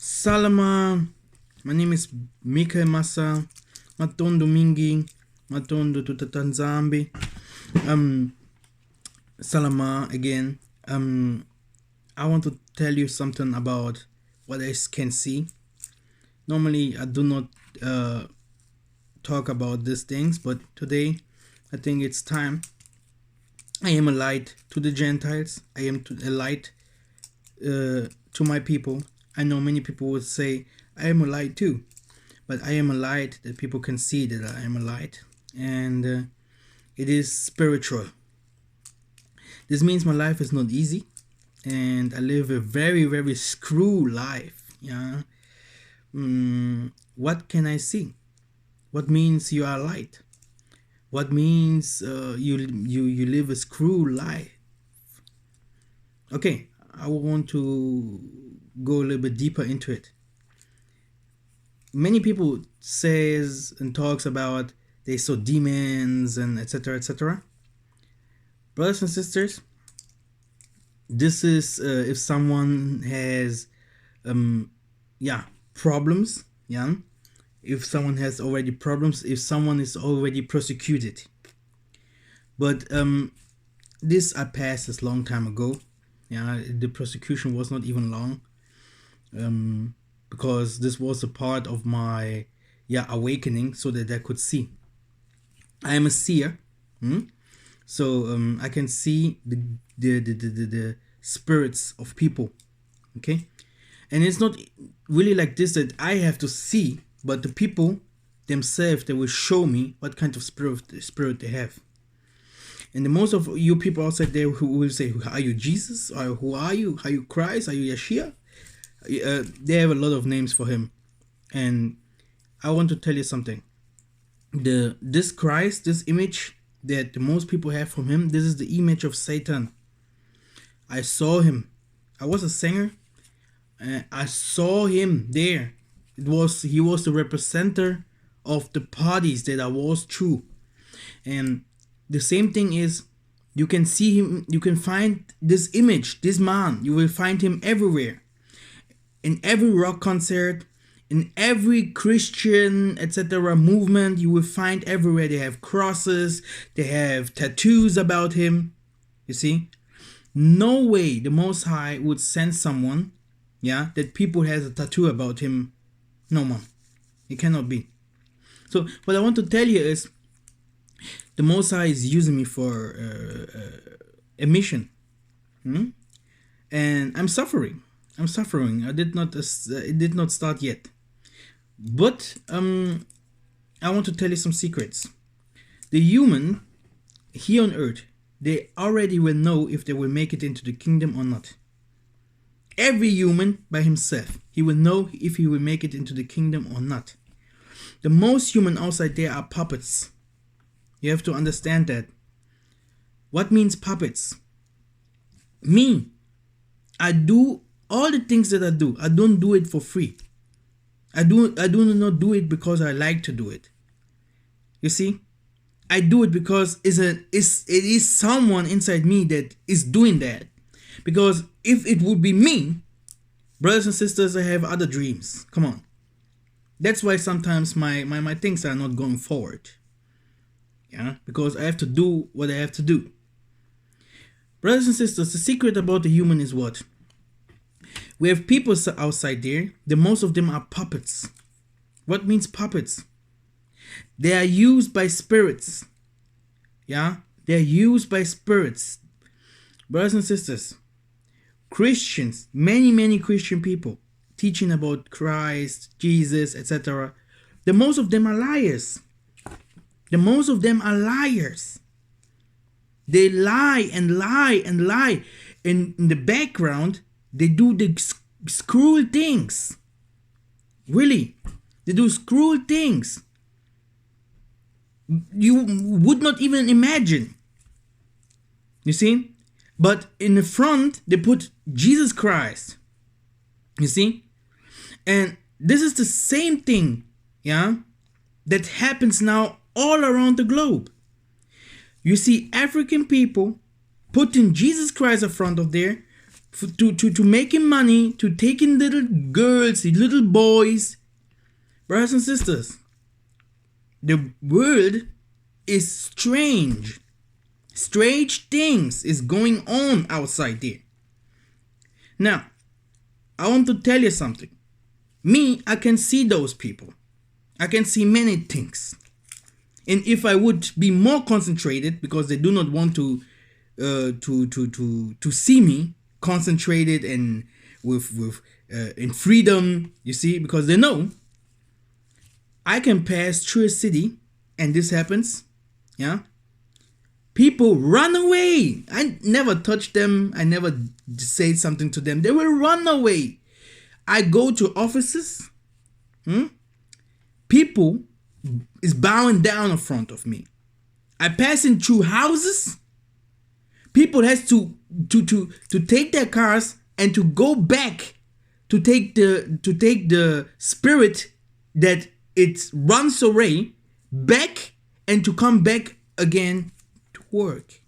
Salama, my name is Mikael Massa, Matondo Mingi, Matondo Tutatanzambi. Salama again. I want to tell you something about what I can see. Normally, I do not talk about these things, but today I think it's time. I am a light to the Gentiles. I am a light to my people. I know many people would say, I am a light too. But I am a light that people can see that I am a light. And it is spiritual. This means my life is not easy. And I live a very, very screw life. Yeah. What can I see? What means you are light? What means you live a screw life? Okay, I want to go a little bit deeper into it. Many people says and talks about they saw demons and etc. etc. Brothers and sisters, this is if someone has problems, if someone has already problems, if someone is already persecuted. But this I passed this long time ago. The persecution was not even long, because this was a part of my awakening, so that I could see. I am a seer, so I can see the spirits of people. Okay, and it's not really like this that I have to see, but the people themselves, they will show me what kind of spirit they have. And the most of you people outside there who will say, are you Jesus? Or who are you? Are you Christ? Are you Yeshua? They have a lot of names for him. And I want to tell you something. This Christ, this image that the most people have from him, this is the image of Satan. I saw him. I was a singer. I saw him there. He was the representative of the parties that I was through. And the same thing is, you can see him, you can find this image, this man, you will find him everywhere. In every rock concert, in every Christian, etc. movement, you will find everywhere. They have crosses, they have tattoos about him. You see? No way the Most High would send someone, that people has a tattoo about him. No, man. It cannot be. So what I want to tell you is, the Most High is using me for a mission, and I'm suffering. It did not start yet, but I want to tell you some secrets. The human here on earth, they already will know if they will make it into the kingdom or not. Every human by himself, he will know if he will make it into the kingdom or not. The most human outside there are puppets. You have to understand that. What means puppets? Me, I do all the things that I do. I don't do it for free. I do not do it because I like to do it. You see? I do it because it is someone inside me that is doing that. Because if it would be me, brothers and sisters, I have other dreams. Come on. That's why sometimes my things are not going forward. Because I have to do what I have to do. Brothers and sisters, the secret about the human is what? We have people outside there. Most of them are puppets. What means puppets? They are used by spirits. They're used by spirits. Brothers and sisters, Christians, many Christian people teaching about Christ, Jesus, etc. The most of them are liars. The most of them are liars. They lie and lie and lie. In the background, they do the cruel things. Really. They do cruel things. You would not even imagine. You see? But in the front, they put Jesus Christ. You see? And this is the same thing, that happens now all around the globe. You see African people putting Jesus Christ in front of there, to making money, to taking little girls, little boys. Brothers and sisters, the world is strange. Strange things is going on outside there. Now, I want to tell you something. Me, I can see those people. I can see many things. And if I would be more concentrated, because they do not want to see me concentrated and with in freedom, you see, because they know I can pass through a city and this happens, yeah. People run away. I never touch them. I never say something to them. They will run away. I go to offices. People is bowing down in front of me. I pass in through houses. People has to take their cars and to go back to take the spirit that it runs away back and to come back again to work.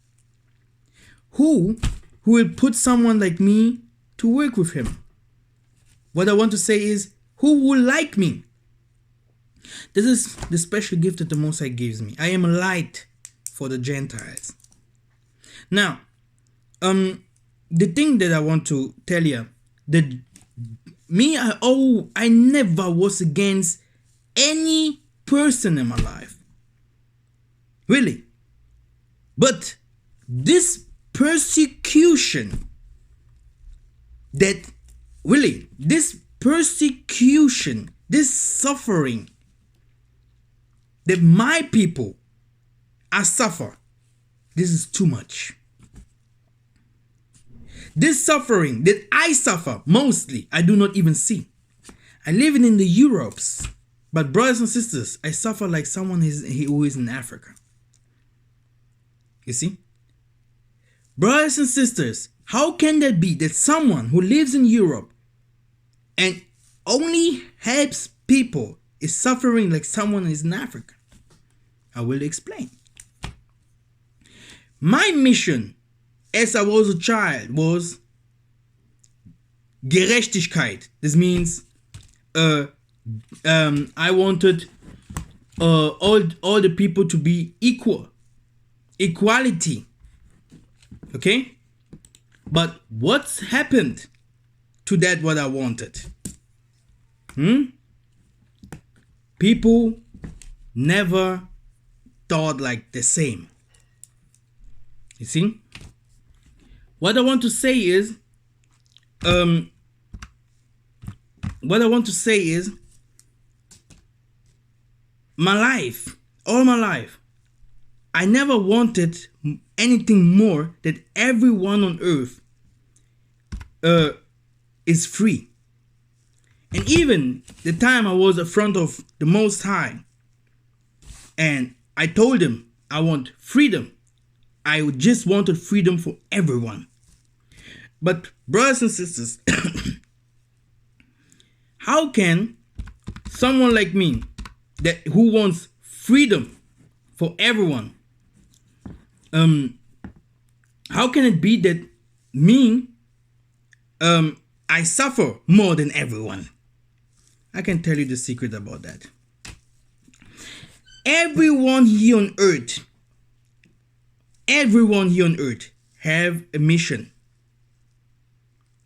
Who will put someone like me to work with him? What I want to say is, who will like me? This is the special gift that the Most High gives me. I am a light for the Gentiles. Now, the thing that I want to tell you, that me, I never was against any person in my life. Really. But this persecution, this suffering that my people are suffer, this is too much. This suffering that I suffer, mostly, I do not even see. I live in the Europes, but brothers and sisters, I suffer like someone who is in Africa. You see? Brothers and sisters, how can that be that someone who lives in Europe and only helps people is suffering like someone is in Africa? I will explain. My mission as I was a child was Gerechtigkeit. This means I wanted all the people to be equal. Equality. Okay? But what's happened to that what I wanted? People never thought like the same. You see? What I want to say is, my life, all my life, I never wanted anything more that everyone on earth is free. And even the time I was in front of the Most High and I told him I want freedom, I just wanted freedom for everyone. But brothers and sisters, how can someone like me who wants freedom for everyone, how can it be that me, I suffer more than everyone? I can tell you the secret about that. Everyone here on earth have a mission.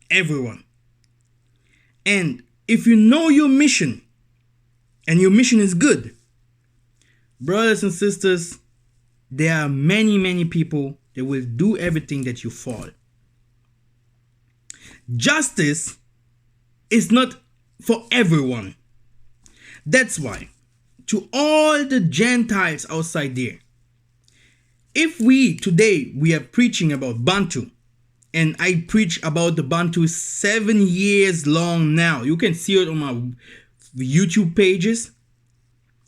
Everyone. And if you know your mission, and your mission is good, brothers and sisters, there are many people that will do everything that you fall. Justice is not for everyone. That's why, to all the Gentiles outside there, if today we are preaching about Bantu, and I preach about the Bantu 7 years long now. You can see it on my YouTube pages.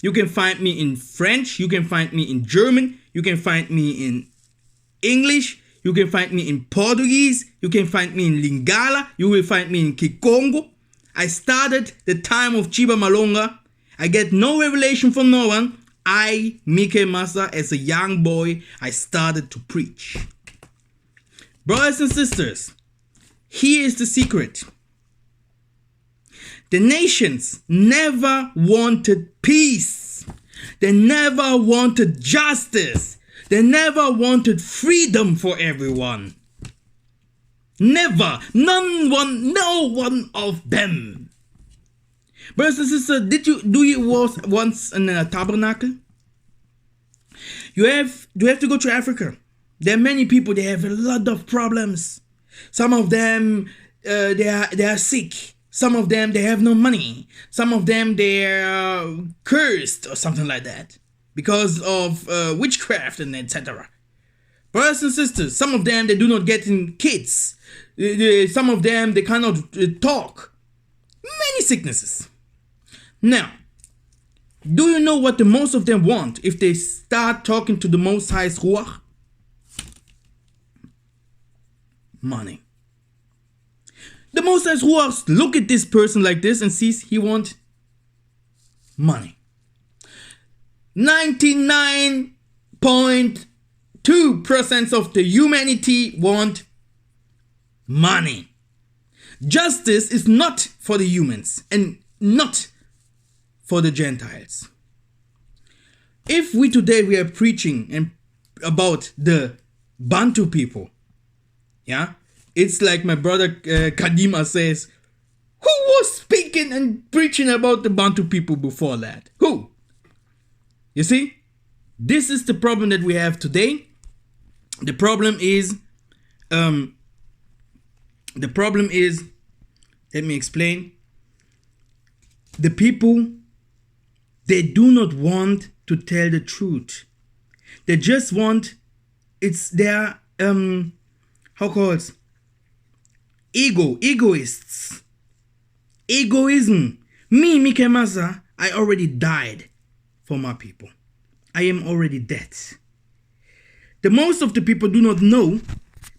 You can find me in French. You can find me in German. You can find me in English. You can find me in Portuguese. You can find me in Lingala. You will find me in Kikongo. I started the time of Chiba Malonga. I get no revelation from no one. I, Mike Massa, as a young boy, I started to preach. Brothers and sisters, Here is the secret. The nations never wanted peace. They never wanted justice. They never wanted freedom for everyone. Never. No one of them. Brothers and sisters, do you was once in a tabernacle? You have to go to Africa. There are many people, they have a lot of problems. Some of them, they are sick. Some of them, they have no money. Some of them, they're cursed or something like that because of witchcraft and etc. Brothers and sisters, some of them, they do not get in kids. Some of them, they cannot talk. Many sicknesses. Now, do you know what the most of them want if they start talking to the Most High's Ruach? Money. The Most High's Ruach look at this person like this and sees he wants money. 99.2% of the humanity want money. Justice is not for the humans and not for the Gentiles. If we are preaching about the Bantu people, yeah, it's like my brother Kadima says, who was speaking and preaching about the Bantu people before that? Who? You see, this is the problem that we have today. The problem is, let me explain. The people, they do not want to tell the truth. They just want, it's their, egoists. Egoism. Me, Mikemasa, I already died for my people. I am already dead. The most of the people do not know,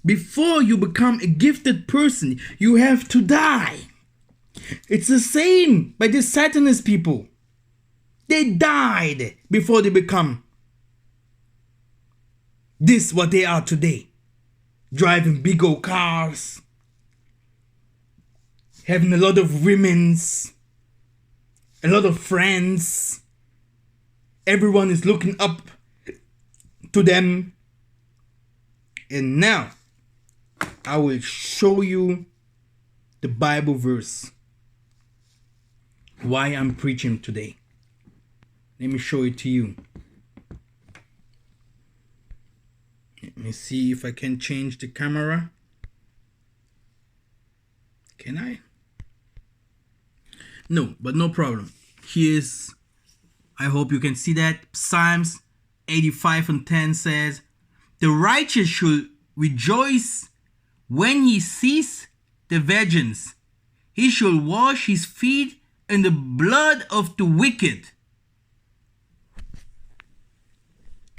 before you become a gifted person, you have to die. It's the same by the Satanist people. They died before they become this what they are today. Driving big old cars, having a lot of women's, a lot of friends. Everyone is looking up to them. And now, I will show you the Bible verse why I'm preaching today. Let me show it to you. Let me see if I can change the camera. Can I? No, but no problem. Here's, I hope you can see that. Psalms 85:10 says, the righteous should rejoice when he sees the virgins. He shall wash his feet in the blood of the wicked.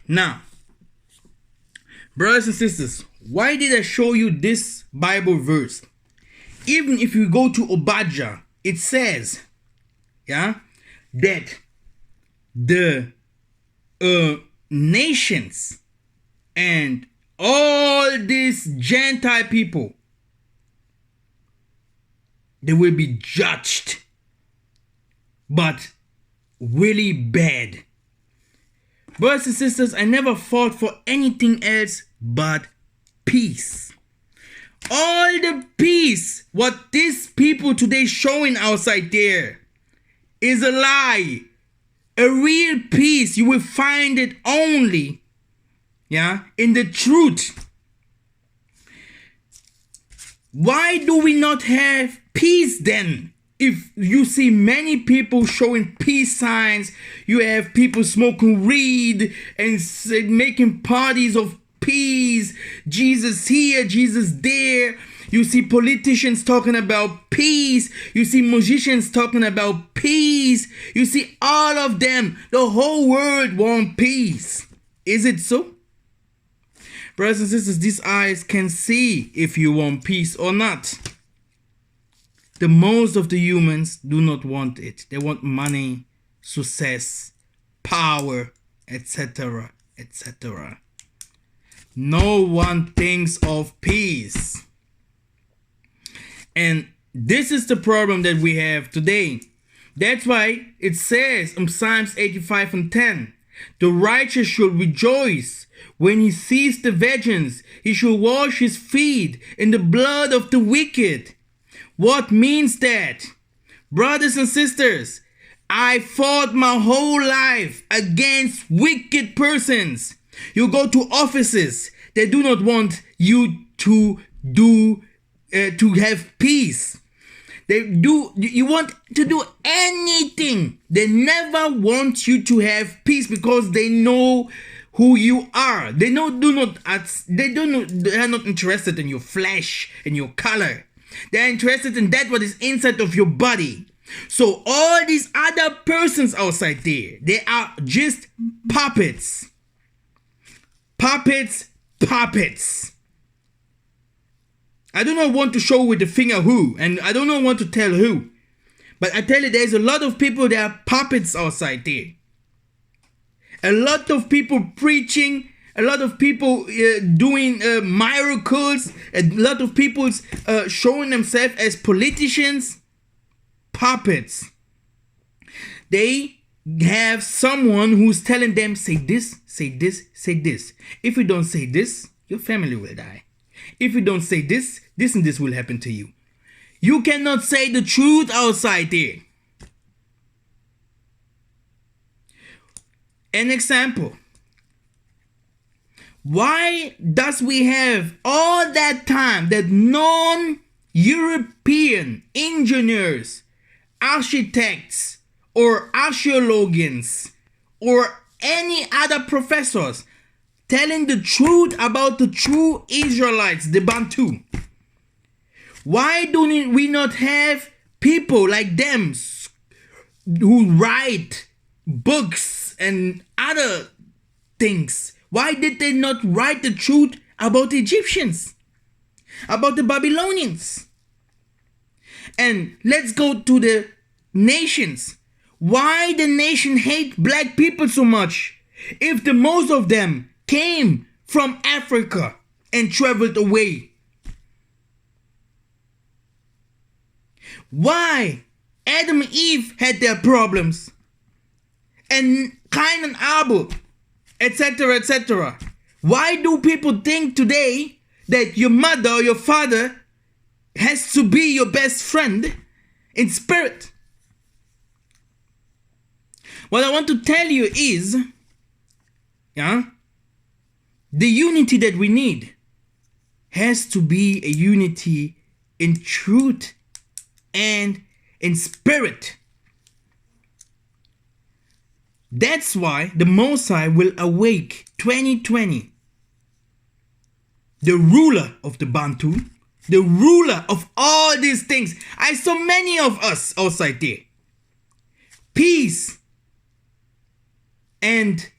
Now, brothers and sisters, why did I show you this Bible verse? Even if you go to Obadiah, it says, yeah, that the nations and all these Gentile people, they will be judged, but really bad. Brothers and sisters, I never fought for anything else but peace. All the peace what these people today showing outside there is a lie. A real peace, you will find it only, yeah, in the truth. Why do we not have peace then? If you see many people showing peace signs, you have people smoking weed and making parties of peace, Jesus here, Jesus there. You see politicians talking about peace. You see musicians talking about peace. You see all of them. The whole world wants peace. Is it so? Brothers and sisters, these eyes can see if you want peace or not. The most of the humans do not want it. They want money, success, power, etc., etc. No one thinks of peace. And this is the problem that we have today. That's why it says in Psalms 85:10, the righteous should rejoice when he sees the vengeance. He should wash his feet in the blood of the wicked. What means that? Brothers and sisters, I fought my whole life against wicked persons. You go to offices, they do not want you to have peace. You want to do anything. They never want you to have peace because they know who you are. They are not interested in your flesh and your color. They are interested in that what is inside of your body. So all these other persons outside there, they are just puppets. Puppets. I do not want to show with the finger who, and I do not want to tell who. But I tell you, there's a lot of people that are puppets outside there. A lot of people preaching, a lot of people doing miracles, a lot of people showing themselves as politicians. Puppets. They have someone who's telling them, say this, say this, say this. If you don't say this, your family will die. If you don't say this, this and this will happen to you. You cannot say the truth outside there. An example. Why does we have all that time that non-European engineers, architects, or archaeologians, or any other professors telling the truth about the true Israelites, the Bantu? Why do we not have people like them who write books and other things? Why did they not write the truth about the Egyptians, about the Babylonians? And let's go to the nations. Why the nation hate black people so much if the most of them came from Africa and traveled away? Why Adam and Eve had their problems, and Cain and Abel, etc., etc. Why do people think today that your mother or your father has to be your best friend in spirit? What I want to tell you is, the unity that we need has to be a unity in truth and in spirit. That's why the Most High will awake 2020, the ruler of the Bantu, the ruler of all these things. I saw many of us outside there. Peace and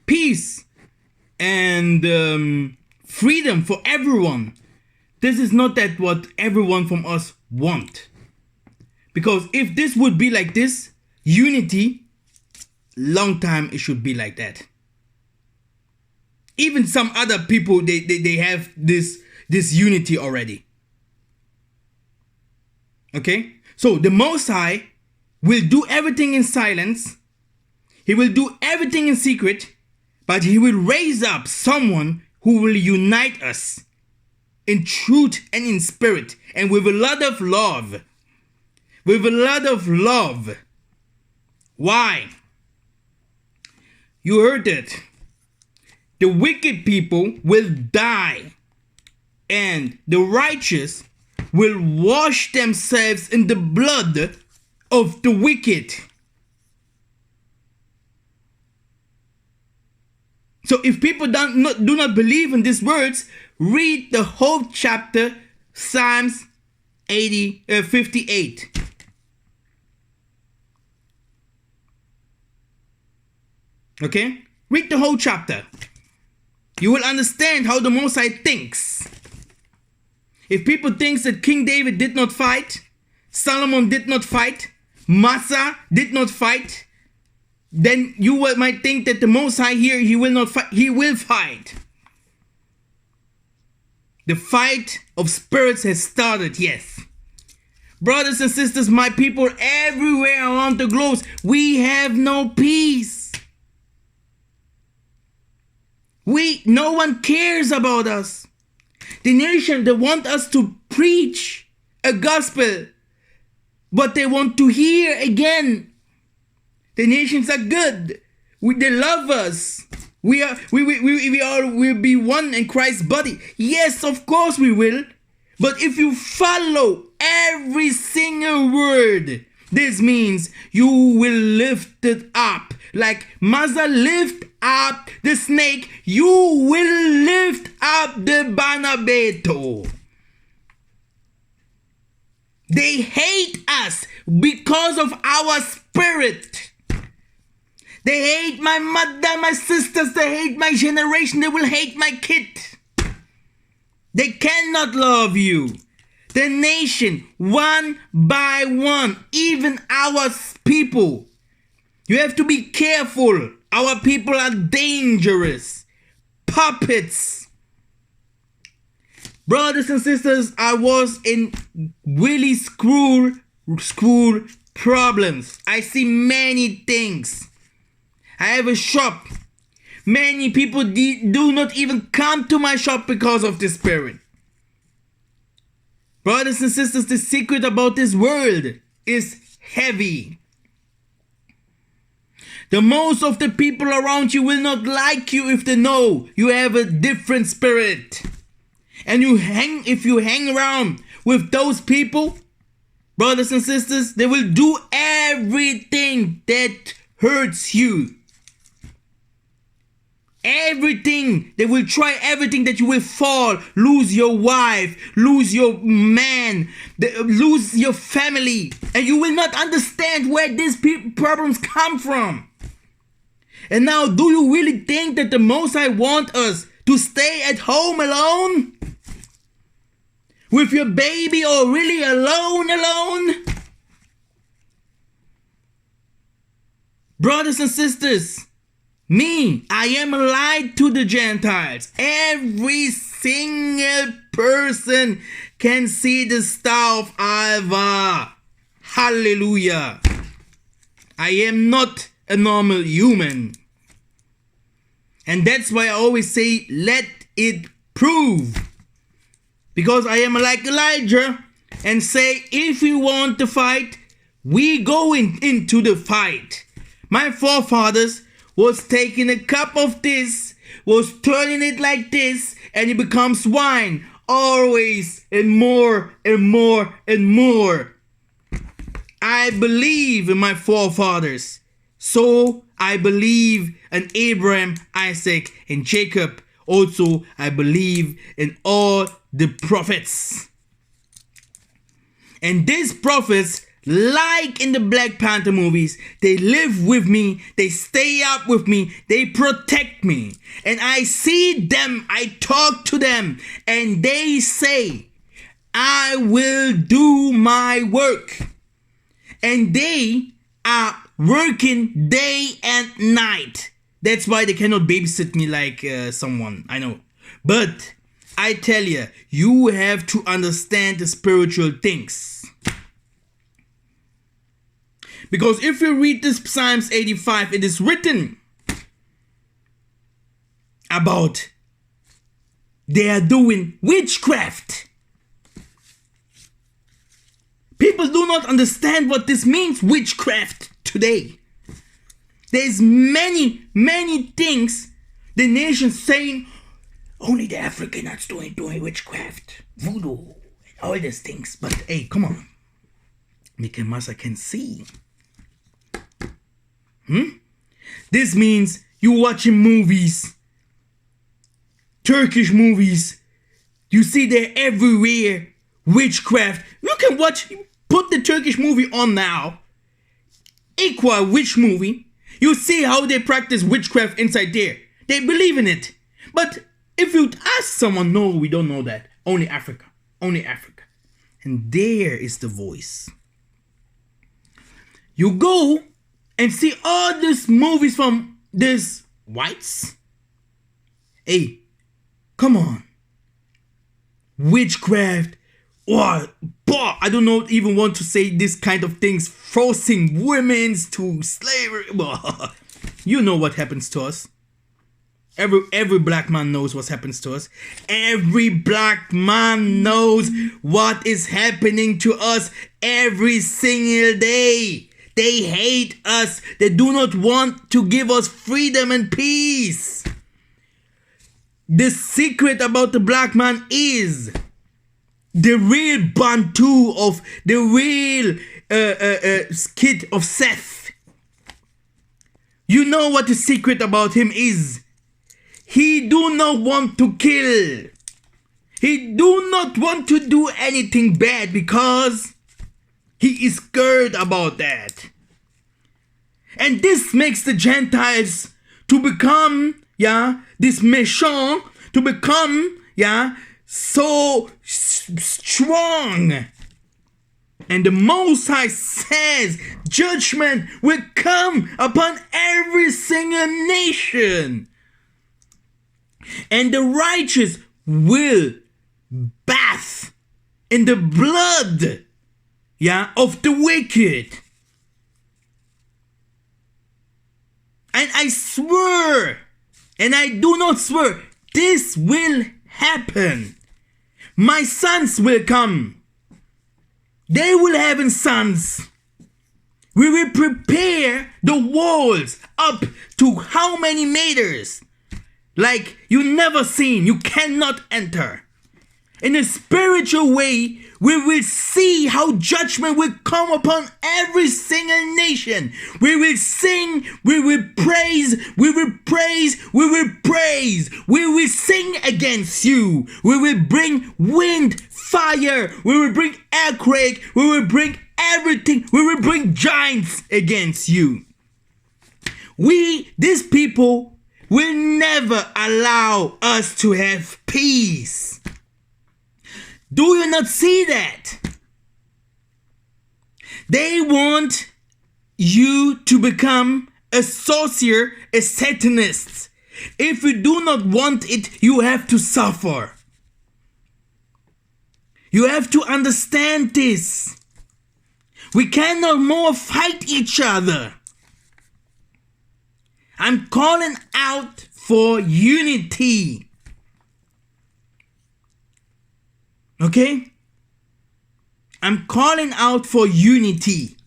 peace and freedom for everyone. This is not that what everyone from us want. Because if this would be like this, unity, long time it should be like that. Even some other people, they have this unity already. Okay? So the Most High will do everything in silence. He will do everything in secret. But he will raise up someone who will unite us in truth and in spirit. And with a lot of love. With a lot of love. Why? You heard it. The wicked people will die, and the righteous will wash themselves in the blood of the wicked. So if people do not believe in these words, read the whole chapter, Psalms 58. Okay? Read the whole chapter. You will understand how the Most High thinks. If people think that King David did not fight, Solomon did not fight, Massa did not fight, then you might think that the Most High here, he will not fight. He will fight. The fight of spirits has started, yes. Brothers and sisters, my people everywhere around the globe, we have no peace. No one cares about us. The nation, they want us to preach a gospel, but they want to hear again. The nations are good. They love us. We will be one in Christ's body. Yes, of course we will. But if you follow every single word, this means you will lift it up. Like Mother lift up the snake, you will lift up the Banabeto. They hate us because of our spirit. They hate my mother, my sisters, they hate my generation, they will hate my kid. They cannot love you. The nation, one by one, even our people. You have to be careful. Our people are dangerous. Puppets. Brothers and sisters, I was in really school problems. I see many things. I have a shop. Many people do not even come to my shop because of the spirit. Brothers and sisters, the secret about this world is heavy. The most of the people around you will not like you if they know you have a different spirit. And if you hang around with those people, brothers and sisters, they will do everything that hurts you. Everything. They will try everything that you will fall, lose your wife, lose your man, lose your family. And you will not understand where these problems come from. And now, do you really think that the Most High want us to stay at home alone? With your baby, or really alone? Brothers and sisters, I am a light to the Gentiles. Every single person can see the star of Alva. Hallelujah. I am not a normal human. And that's why I always say, let it prove. Because I am like Elijah and say, if you want to fight, we go into the fight. My forefathers was taking a cup of this, was turning it like this, and it becomes wine. Always and more and more and more. I believe in my forefathers. So I believe in Abraham, Isaac, and Jacob. Also, I believe in all the prophets. And these prophets, like in the Black Panther movies, they live with me, they stay up with me, they protect me. And I see them, I talk to them, and they say, I will do my work. And they are working day and night. That's why they cannot babysit me like someone, I know. But I tell you, you have to understand the spiritual things. Because if you read this Psalms 85, it is written about they are doing witchcraft. People do not understand what this means, witchcraft, today. There's many things the nation's saying, only the Africans doing witchcraft, voodoo, and all these things. But hey, come on. Mika Masa can see. This means you watching movies, Turkish movies. You see they're everywhere. Witchcraft. You can put the Turkish movie on now. Equal witch movie. You see how they practice witchcraft inside there. They believe in it. But if you ask someone, no, we don't know that. Only Africa. Only Africa. And there is the voice. You go and see all these movies from these whites. Hey, come on. witchcraft, or I do not even want to say this kind of things, forcing women to slavery. You know what happens to us. Every black man knows what happens to us. Every black man knows what is happening to us every single day. They hate us. They do not want to give us freedom and peace. The secret about the black man is the real Bantu of the real kid of Seth. You know what the secret about him is. He do not want to kill. He do not want to do anything bad because he is scared about that. And this makes the Gentiles to become, this méchant, to become, so strong. And the Most High says judgment will come upon every single nation. And the righteous will bath in the blood, of the wicked. And I swear, and I do not swear, this will happen. My sons will come. They will have sons. We will prepare the walls up to how many meters? Like you never seen. You cannot enter. In a spiritual way, we will see how judgment will come upon every single nation. We will sing, we will praise, we will praise, we will praise. We will sing against you. We will bring wind, fire. We will bring earthquake. We will bring everything. We will bring giants against you. These people, will never allow us to have peace. Do you not see that? They want you to become a sorcerer, a satanist. If you do not want it, you have to suffer. You have to understand this. We cannot more fight each other. I'm calling out for unity. Okay? I'm calling out for unity.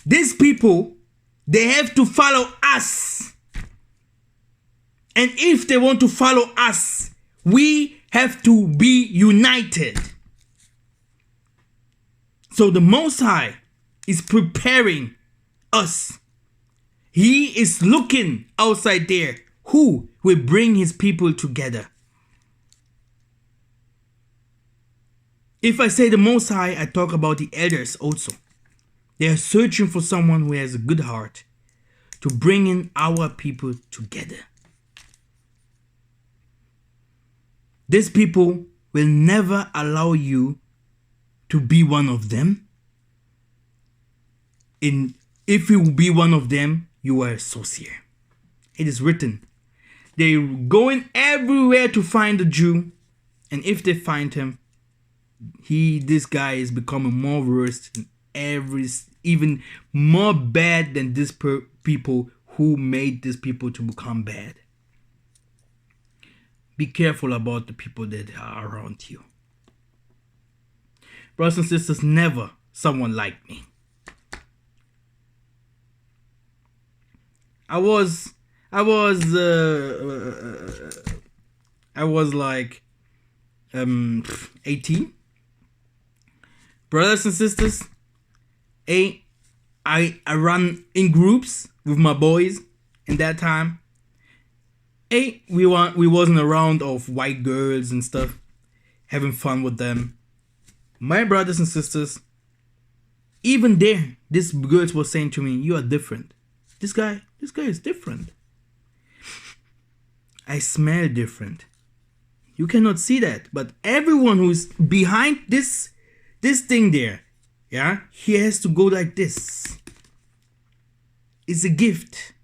These people, they have to follow us. And if they want to follow us, we have to be united. So the Most High is preparing us. He is looking outside there who will bring his people together. If I say the Most High, I talk about the elders also. They are searching for someone who has a good heart to bring in our people together. These people will never allow you to be one of them. If you be one of them, you are a sorcerer. It is written. They're going everywhere to find a Jew. And if they find him, this guy is becoming more worse than even more bad than these people who made these people to become bad. Be careful about the people that are around you. Brothers and sisters, never someone like me. I was like 18. Brothers and sisters, I run in groups with my boys in that time. We wasn't around of white girls and stuff, having fun with them. My brothers and sisters, even there, these girls were saying to me, "You are different. This guy is different. I smell different. You cannot see that, but everyone who's behind this thing there, he has to go like this. It's a gift.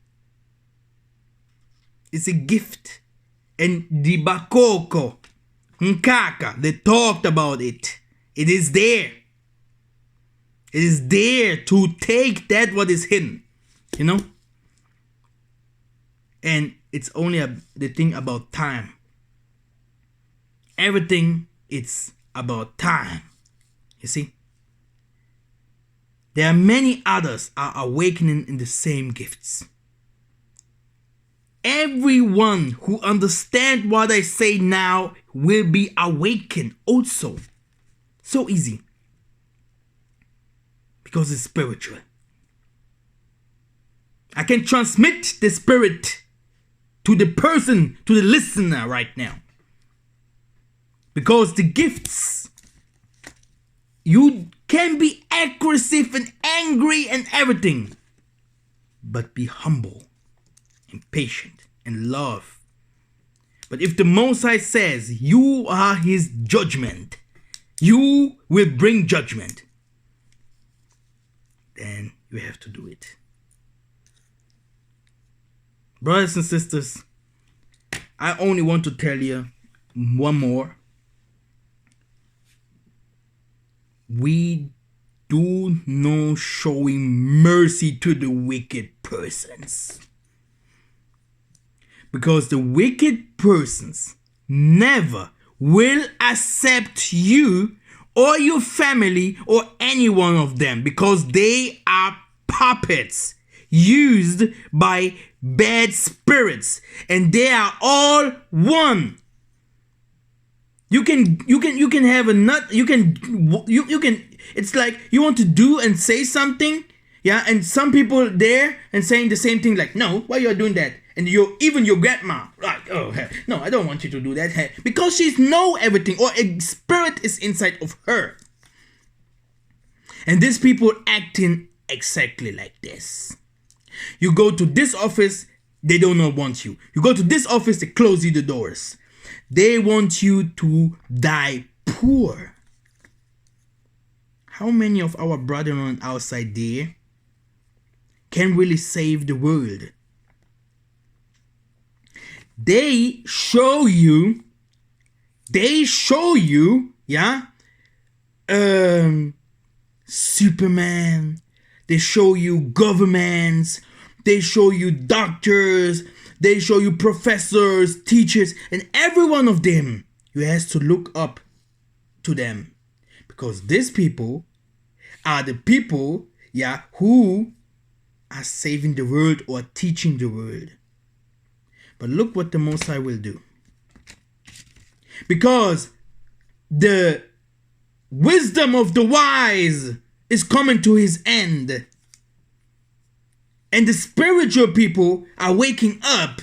It's a gift. And the bakoko Nkaka, they talked about it. It is there. It is there to take that what is hidden, you know? And it's only the thing about time. Everything, it's about time. You see? There are many others are awakening in the same gifts. Everyone who understands what I say now will be awakened also. So easy. Because it's spiritual. I can transmit the spirit to the person, to the listener right now. Because the gifts, you can be aggressive and angry and everything, but be humble and patient and love. But if the Most High says you are his judgment, you will bring judgment, then you have to do it. Brothers and sisters, I only want to tell you one more. We do not showing mercy to the wicked persons. Because the wicked persons never will accept you or your family or any one of them, because they are puppets used by bad spirits, and they are all one. You can have a nut. You can. It's like you want to do and say something, yeah, and some people there and saying the same thing, like, no, why you are doing that? And even your grandma, like, oh, no, I don't want you to do that, because she's know everything, or a spirit is inside of her. And these people acting exactly like this. You go to this office, they do not want you. You go to this office, they close you the doors. They want you to die poor. How many of our brethren outside there can really save the world? They show you, yeah, Superman. They show you governments. They show you doctors. They show you professors, teachers, and every one of them, you have to look up to them. Because these people are the people, yeah, who are saving the world or teaching the world. But look what the Most High will do. Because the wisdom of the wise is coming to his end. And the spiritual people are waking up.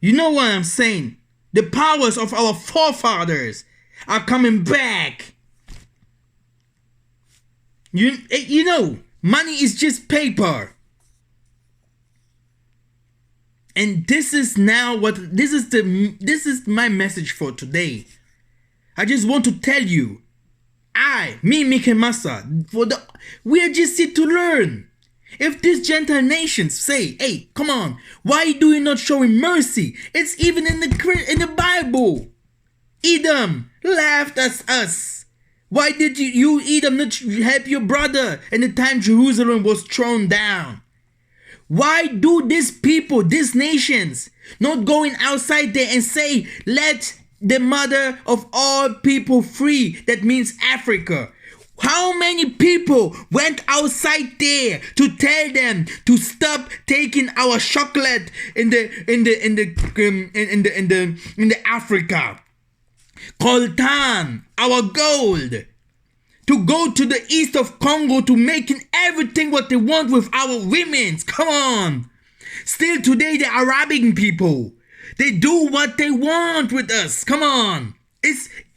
You know what I'm saying? The powers of our forefathers are coming back. You know, money is just paper. And this is my message for today. I just want to tell you, Mike Massa, we are just here to learn. If these Gentile nations say, hey, come on, why do you not showing mercy? It's even in the Bible. Edom laughed at us. Why did you Edom not help your brother in the time Jerusalem was thrown down? Why do these people, these nations, not going outside there and say, let the mother of all people free? That means Africa. How many people went outside there to tell them to stop taking our chocolate in the Africa? Coltan, our gold. To go to the east of Congo to making everything what they want with our women. Come on. Still today the Arabic people, they do what they want with us. Come on.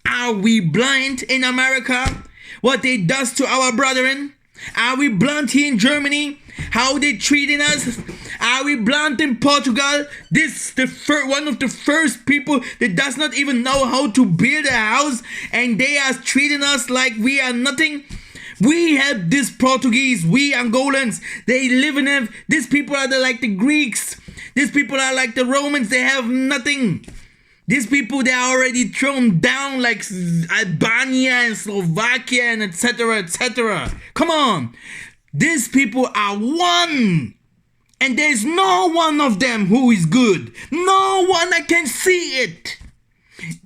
Are we blind in America? What they does to our brethren? Are we blind here in Germany? How they treating us? Are we blind in Portugal? One of the first people that does not even know how to build a house, and they are treating us like we are nothing. We have this Portuguese, we Angolans, they live in them. These people are like the Greeks. These people are like the Romans. They have nothing. These people, they are already thrown down like Albania and Slovakia and etc. etc. Come on. These people are one. And there's no one of them who is good. No one I can see it.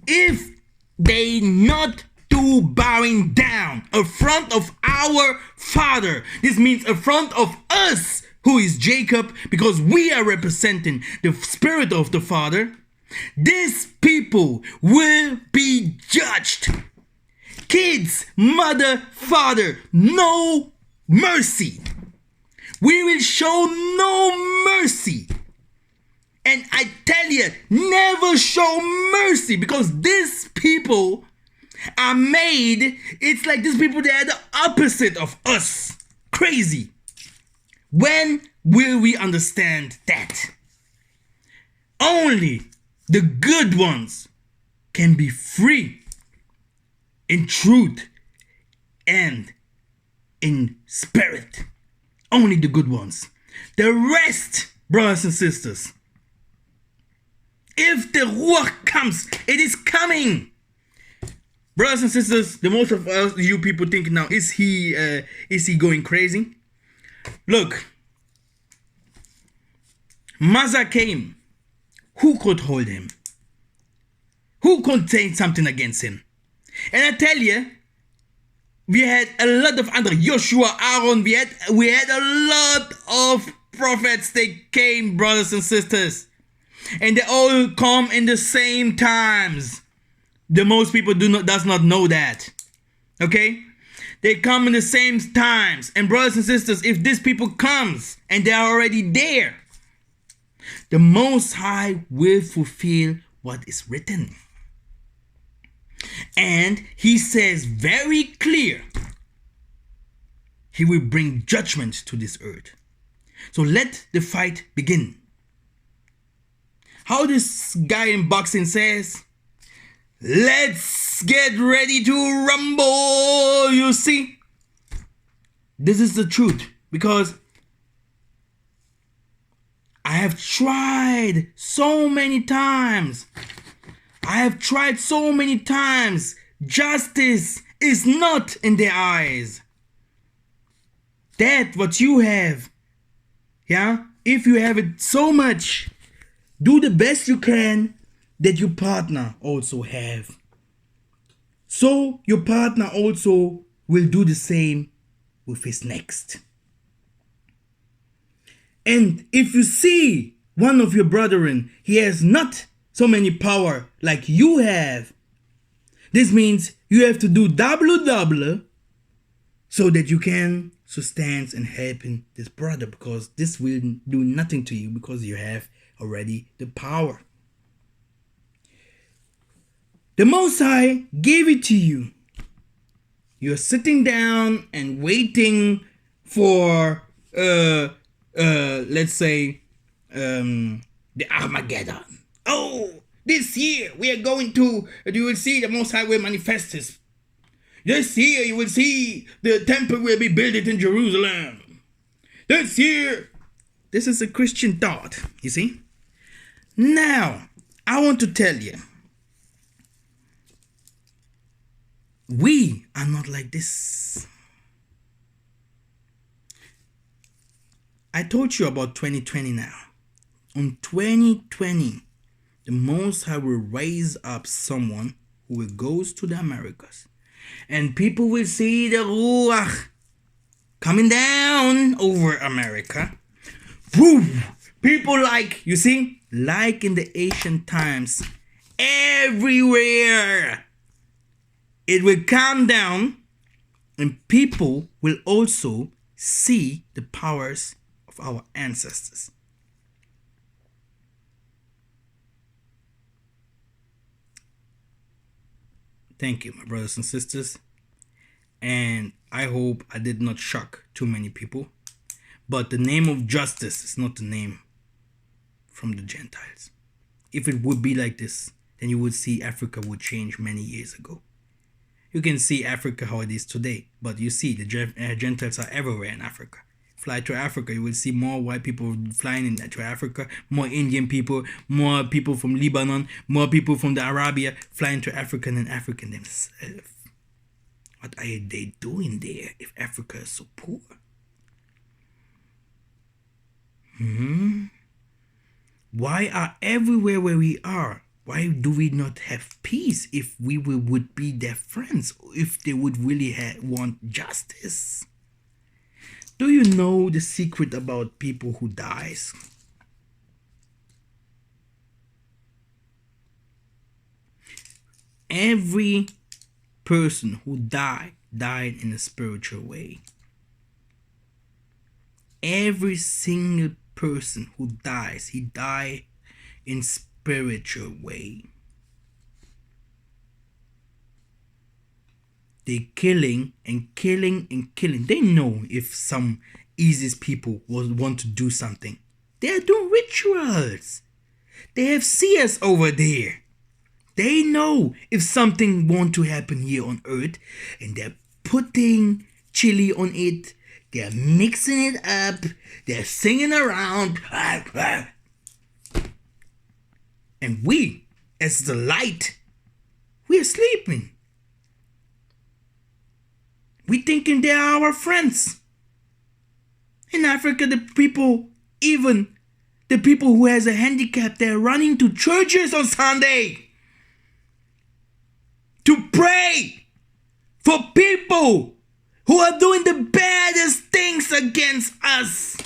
If they not do bowing down in front of our Father, this means in front of us, who is Jacob, because we are representing the spirit of the Father, these people will be judged. Kids, mother, father, no mercy. We will show no mercy. And I tell you, never show mercy, because these people are made, it's like these people, they are the opposite of us. Crazy. When will we understand that? Only the good ones can be free in truth and in spirit. Only the good ones. The rest, brothers and sisters, if the Ruach comes, it is coming. Brothers and sisters, the most of us, you people thinking now, is he going crazy? Look, Maza came. Who could hold him? Who could say something against him? And I tell you, we had a lot of other Joshua, Aaron, we had a lot of prophets. They came, brothers and sisters, and they all come in the same times. The most people does not know that. Okay? They come in the same times. And brothers and sisters, if these people comes and they are already there, the Most High will fulfill what is written. And he says very clear, he will bring judgment to this earth. So let the fight begin. How this guy in boxing says, let's get ready to rumble. You see, this is the truth, because I have tried so many times. Justice is not in their eyes. That what you have, yeah, if you have it so much, do the best you can that your partner also have. So your partner also will do the same with his next. And if you see one of your brethren, he has not so many power like you have, this means you have to do double so that you can sustain and help this brother, because this will do nothing to you because you have already the power. The Most High gave it to you. You're sitting down and waiting for let's say the Armageddon. Oh, this year we are going to, you will see the Most High will manifest this. This year you will see the temple will be built in Jerusalem. This year. This is a Christian thought, you see. Now, I want to tell you, we are not like this. I told you about 2020 now. On 2020, the Most High will raise up someone who will go to the Americas. And people will see the Ruach coming down over America. Woo! People like, you see, like in the ancient times, everywhere it will come down, and people will also see the powers of our ancestors. Thank you, my brothers and sisters, and I hope I did not shock too many people, but the name of justice is not the name from the Gentiles. If it would be like this, then you would see Africa would change many years ago. You can see Africa how it is today, but you see the Gentiles are everywhere in Africa. fly to Africa, you will see more white people flying to Africa, more Indian people, more people from Lebanon, more people from the Arabia flying to Africa than African themselves. What are they doing there if Africa is so poor? Why are everywhere where we are? Why do we not have peace if we would be their friends, if they would really want justice? Do you know the secret about people who dies? Every person who died in a spiritual way. Every single person who dies, he died in spiritual way. They killing and killing and killing. They know if some ISIS people want to do something. They are doing rituals. They have seers over there. They know if something want to happen here on earth, and they're putting chili on it. They're mixing it up. They're singing around. And we, as the light, we are sleeping. We thinking they are our friends. In Africa, the people, even the people who has a handicap, they're running to churches on Sunday to pray for people who are doing the baddest things against us.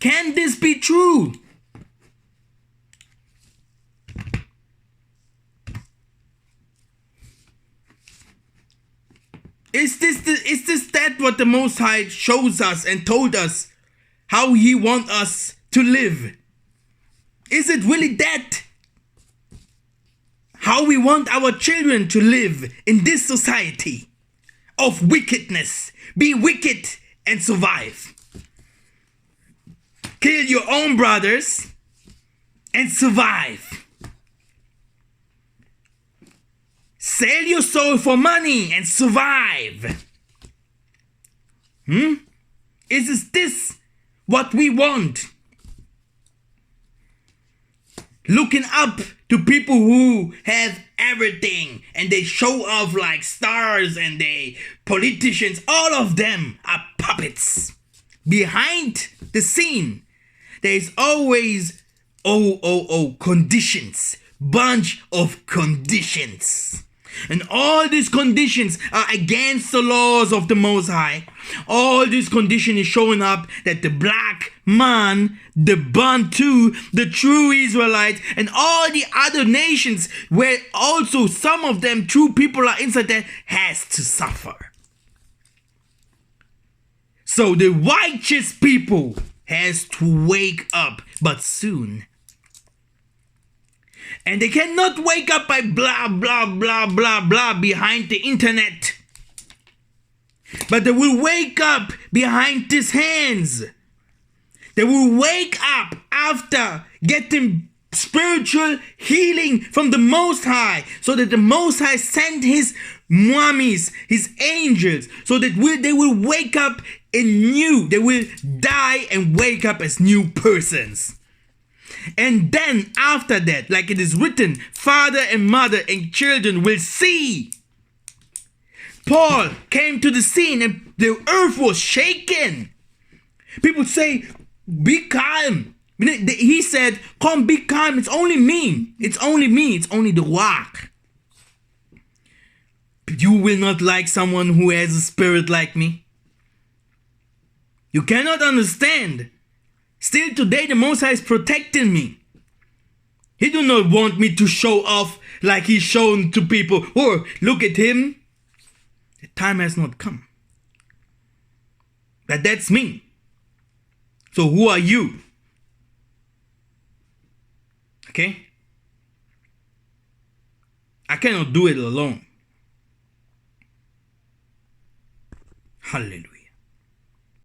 Can this be true? Is this that what the Most High shows us and told us how He wants us to live? Is it really that? How we want our children to live in this society of wickedness? Be wicked and survive. Kill your own brothers and survive. Sell your soul for money and survive. Is this what we want? Looking up to people who have everything and they show off like stars, and they politicians, all of them are puppets. Behind the scene, there's always conditions, bunch of conditions. And all these conditions are against the laws of the Most High. All these conditions is showing up that the black man, the Bantu, the true Israelites, and all the other nations where also some of them true people are inside there has to suffer. So the righteous people has to wake up, but soon. And they cannot wake up by blah, blah, blah, blah, blah behind the internet. But they will wake up behind these hands. They will wake up after getting spiritual healing from the Most High. So that the Most High sent His mummies, His angels. So that they will wake up anew. They will die and wake up as new persons. And then after that, like it is written, father and mother and children will see. Paul came to the scene and the earth was shaken. People say, be calm. He said, come, be calm. It's only me. It's only me. It's only the rock. You will not like someone who has a spirit like me. You cannot understand. Still today, the Most High is protecting me. He do not want me to show off like He's shown to people. Oh, look at him. The time has not come. But that's me. So who are you? Okay? I cannot do it alone. Hallelujah.